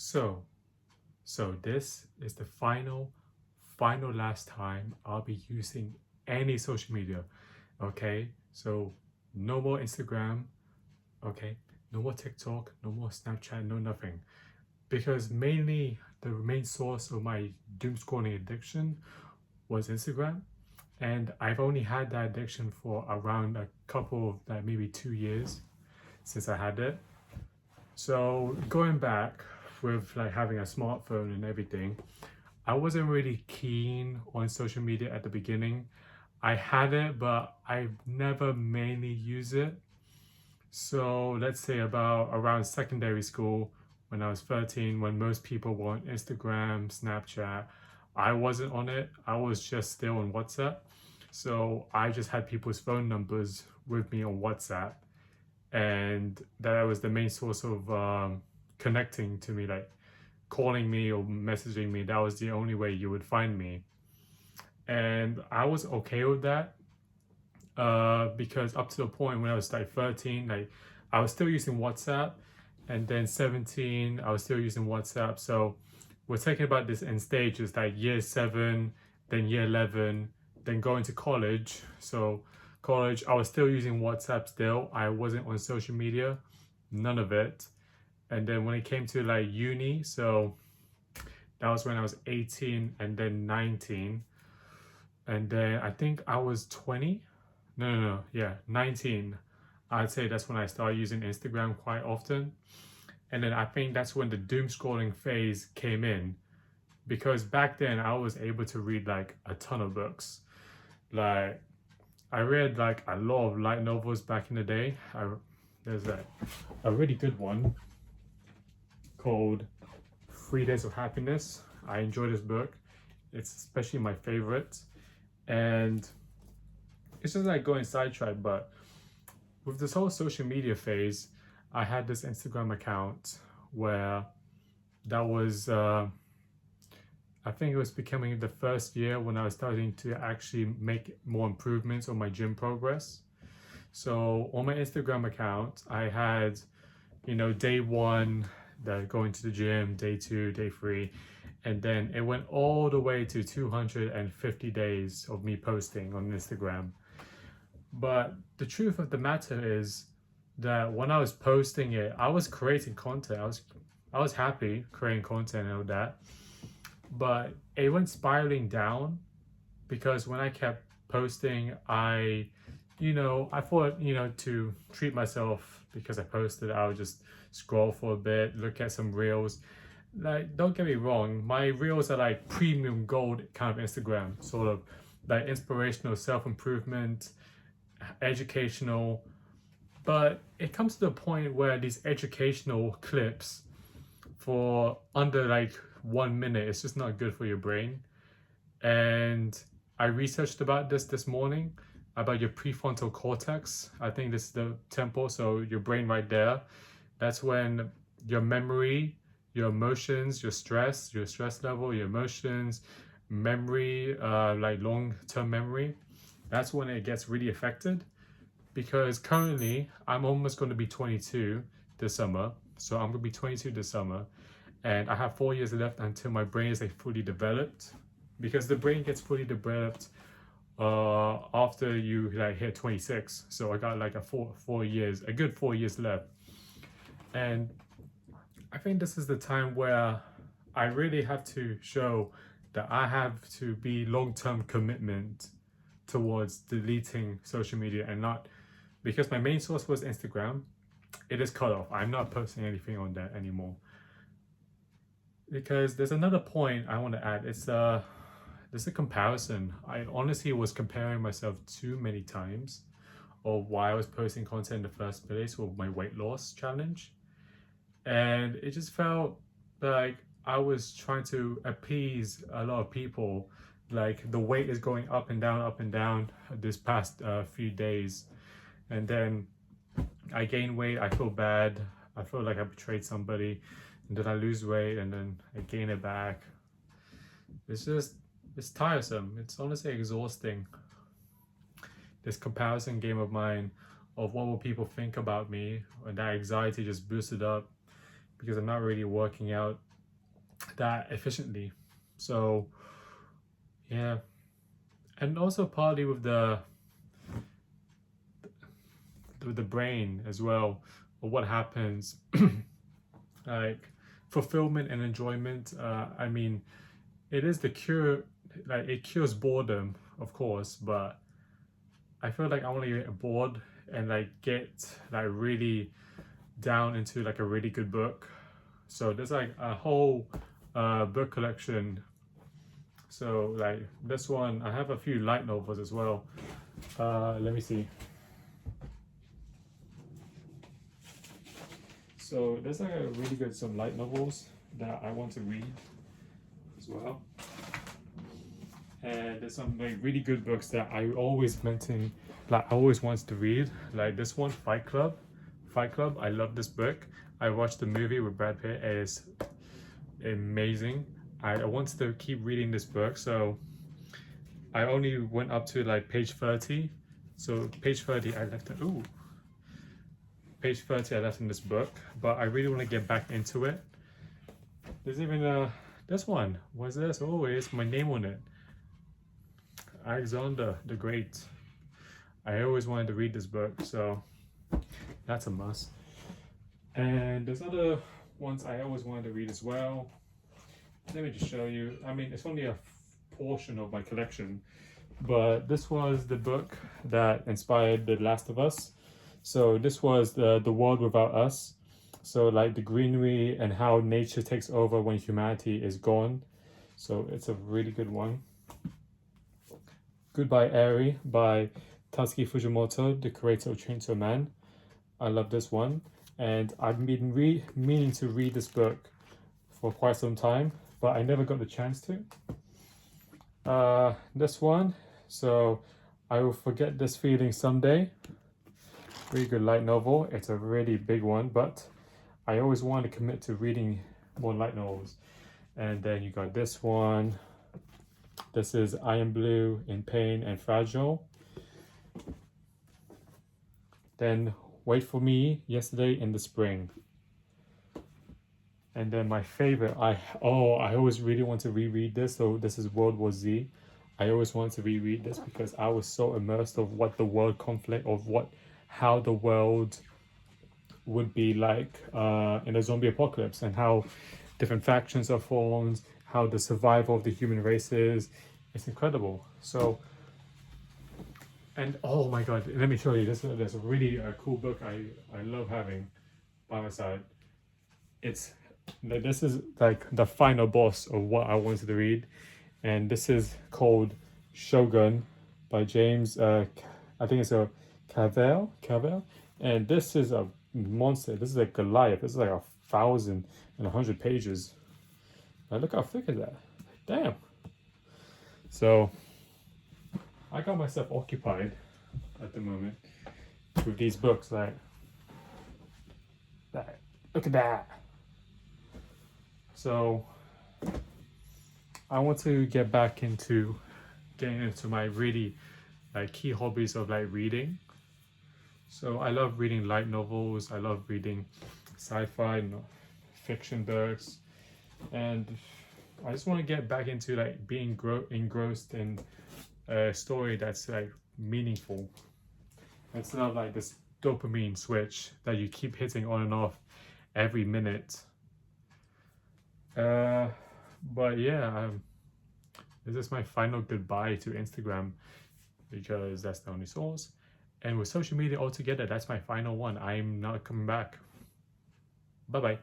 So, so this is the final last time I'll be using any social media. Okay, so no more Instagram. Okay, no more TikTok, no more Snapchat, no nothing. Because mainly the main source of my doom scrolling addiction was Instagram, and I've only had that addiction for around a couple of like maybe 2 years since I had it. So going back with like having a smartphone and everything, I wasn't really keen on social media at the beginning. I had it, but I never mainly use it. So let's say about around secondary school, when I was 13, when most people were on Instagram, Snapchat, I wasn't on it. I was just still on WhatsApp. So I just had people's phone numbers with me on WhatsApp, and that was the main source of connecting to me, like calling me or messaging me. That was the only way you would find me, and I was okay with that because up to the point when I was like 13, like I was still using WhatsApp, and then 17, I was still using WhatsApp. So we're talking about this in stages, like year 7, then year 11, then going to college. So college, I was still using WhatsApp still. I wasn't on social media, none of it. And then when it came to like uni, so that was when I was 18 and then 19. And then I think I was 20. No, yeah, 19. I'd say that's when I started using Instagram quite often. And then I think that's when the doom scrolling phase came in, because back then I was able to read like a ton of books. Like I read like a lot of light novels back in the day. There's a really good one called 3 Days of Happiness. I enjoy this book. It's especially my favorite. And it's just like going sidetracked, but with this whole social media phase, I had this Instagram account where that was, I think it was becoming the first year when I was starting to actually make more improvements on my gym progress. So on my Instagram account, I had, day 1, that going to the gym, day 2, day 3, and then it went all the way to 250 days of me posting on Instagram. But the truth of the matter is that when I was posting it, I was creating content. I was happy creating content and all that. But it went spiraling down because when I kept posting, I thought, to treat myself because I posted, I would just scroll for a bit, look at some reels. Like, don't get me wrong, my reels are like premium gold kind of Instagram, sort of like inspirational, self-improvement, educational. But it comes to the point where these educational clips for under like 1 minute, it's just not good for your brain. And I researched about this morning, about your prefrontal cortex. I think this is the temple, so your brain right there. That's when your memory, your emotions, your stress level, your emotions, memory, like long-term memory, that's when it gets really affected. Because currently I'm almost going to be 22 this summer. So I'm going to be 22 this summer, and I have 4 years left until my brain is like fully developed, because the brain gets fully developed after you like hit 26. So I got like a good 4 years left. And I think this is the time where I really have to show that I have to be long-term commitment towards deleting social media, and not, because my main source was Instagram, it is cut off. I'm not posting anything on that anymore. Because there's another point I want to add. There's a comparison. I honestly was comparing myself too many times of why I was posting content in the first place with my weight loss challenge. And it just felt like I was trying to appease a lot of people. Like the weight is going up and down this past few days. And then I gain weight, I feel bad, I feel like I betrayed somebody, and then I lose weight and then I gain it back. It's tiresome. It's honestly exhausting. This comparison game of mine of what will people think about me, and that anxiety just boosted up because I'm not really working out that efficiently. So yeah, and also partly with the brain as well, or what happens, like fulfillment and enjoyment. I mean, it is the cure, like it cures boredom, of course, but I feel like I want to get bored and like get like really down into like a really good book. So there's like a whole book collection. So like this one, I have a few light novels as well. Let me see. So there's like a really good some light novels that I want to read as well. And there's some like really good books that I always mention, like I always wanted to read. Like this one, Fight Club. Fight Club. I love this book. I watched the movie with Brad Pitt. It is amazing. I wanted to keep reading this book, so I only went up to like page 30. So page 30, I left it. Ooh, page 30, I left in this book, but I really want to get back into it. There's even this one. What's this? Oh, it's my name on it. Alexander the Great. I always wanted to read this book, so that's a must. And there's other ones I always wanted to read as well. Let me just show you. I mean, it's only a portion of my collection, but this was the book that inspired The Last of Us. So this was the world without us. So like the greenery and how nature takes over when humanity is gone. So it's a really good one. Goodbye Eri by Tatsuki Fujimoto, the creator of Chainsaw Man. I love this one, and I've been meaning to read this book for quite some time, but I never got the chance to. This one, so I will forget this feeling someday. Really good light novel. It's a really big one, but I always want to commit to reading more light novels. And then you got this one. This is I Am Blue, In Pain and Fragile. Then Wait for Me, Yesterday in the Spring. And then my favorite, I always really want to reread this. So this is World War Z. I always want to reread this because I was so immersed of what the world conflict of how the world would be like in a zombie apocalypse, and how different factions are formed, how the survival of the human race is. It's incredible. So, and oh my god, let me show you this. There's a really cool book I love having by my side. This is like the final boss of what I wanted to read, and this is called Shogun by James. I think it's a Cavell, and this is a monster. This is a Goliath. This is like 1,100 pages. Now look how thick is that. Damn. So I got myself occupied at the moment with these books. Like that. Look at that. So I want to get back into getting into my really like key hobbies of like reading. So I love reading light novels. I love reading sci-fi fiction books, and I just want to get back into like being engrossed in a story that's like meaningful. It's not like this dopamine switch that you keep hitting on and off every minute. But yeah, this is my final goodbye to Instagram because that's the only source. And with social media altogether, that's my final one. I'm not coming back. Bye bye.